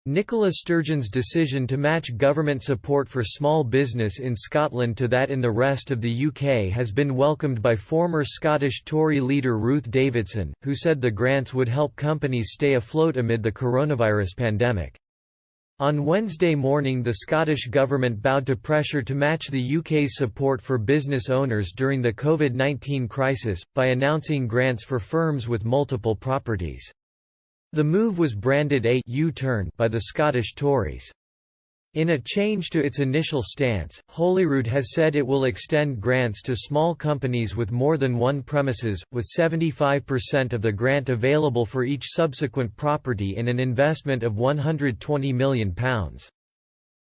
Nicola Sturgeon's decision to match government support for small business in Scotland to that in the rest of the UK has been welcomed by former Scottish Tory leader Ruth Davidson, who said the grants would help companies stay afloat amid the coronavirus pandemic. On Wednesday morning, the Scottish Government bowed to pressure to match the UK's support for business owners during the COVID-19 crisis, by announcing grants for firms with multiple properties. The move was branded a U-turn by the Scottish Tories. In a change to its initial stance, Holyrood has said it will extend grants to small companies with more than one premises, with 75% of the grant available for each subsequent property in an investment of £120 million.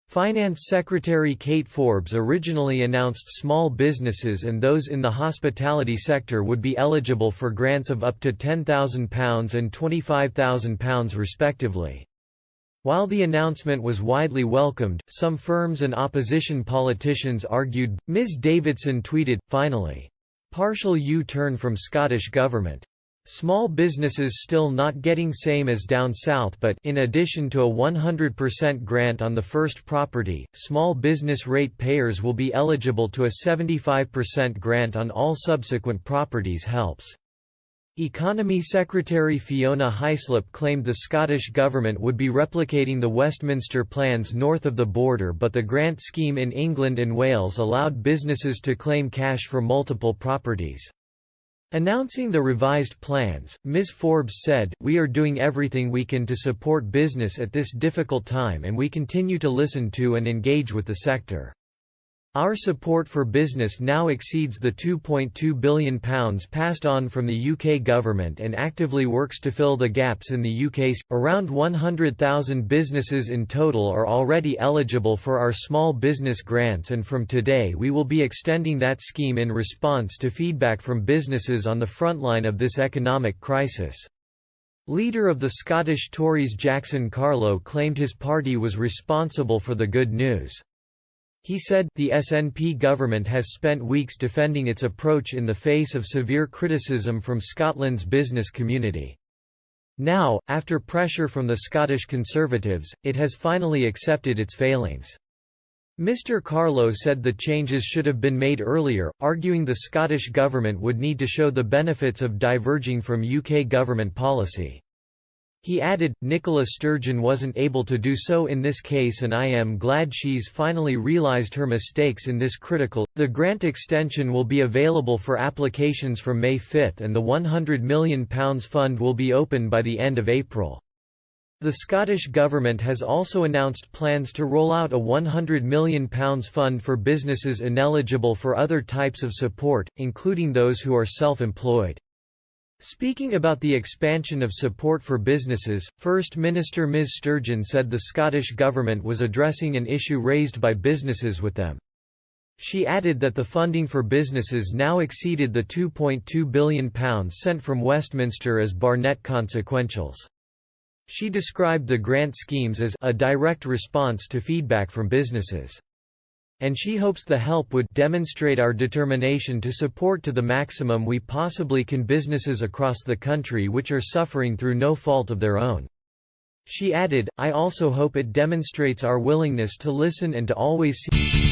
Finance Secretary Kate Forbes originally announced small businesses and those in the hospitality sector would be eligible for grants of up to £10,000 and £25,000 respectively. While the announcement was widely welcomed, some firms and opposition politicians argued. Ms. Davidson tweeted, "Finally. Partial U-turn from Scottish Government. Small businesses still not getting same as down south, but in addition to a 100% grant on the first property, small business rate payers will be eligible to a 75% grant on all subsequent properties helps." Economy Secretary Fiona Hyslop claimed the Scottish Government would be replicating the Westminster plans north of the border, but the grant scheme in England and Wales allowed businesses to claim cash for multiple properties. Announcing the revised plans, Ms. Forbes said, "We are doing everything we can to support business at this difficult time, and we continue to listen to and engage with the sector. Our support for business now exceeds the £2.2 billion passed on from the UK government and actively works to fill the gaps in the UK's. Around 100,000 businesses in total are already eligible for our small business grants, and from today we will be extending that scheme in response to feedback from businesses on the front line of this economic crisis." Leader of the Scottish Tories Jackson Carlow claimed his party was responsible for the good news. He said, "The SNP government has spent weeks defending its approach in the face of severe criticism from Scotland's business community. Now, after pressure from the Scottish Conservatives, it has finally accepted its failings." Mr. Carlow said the changes should have been made earlier, arguing the Scottish Government would need to show the benefits of diverging from UK government policy. He added, "Nicola Sturgeon wasn't able to do so in this case, and I am glad she's finally realised her mistakes in this critical." The grant extension will be available for applications from May 5 and the £100 million fund will be open by the end of April. The Scottish Government has also announced plans to roll out a £100 million fund for businesses ineligible for other types of support, including those who are self-employed. Speaking about the expansion of support for businesses, First Minister Ms. Sturgeon said the Scottish Government was addressing an issue raised by businesses with them. She added that the funding for businesses now exceeded the £2.2 billion sent from Westminster as Barnett consequentials. She described the grant schemes as a direct response to feedback from businesses. And she hopes the help would demonstrate our determination to support to the maximum we possibly can businesses across the country which are suffering through no fault of their own. She added, "I also hope it demonstrates our willingness to listen and to always see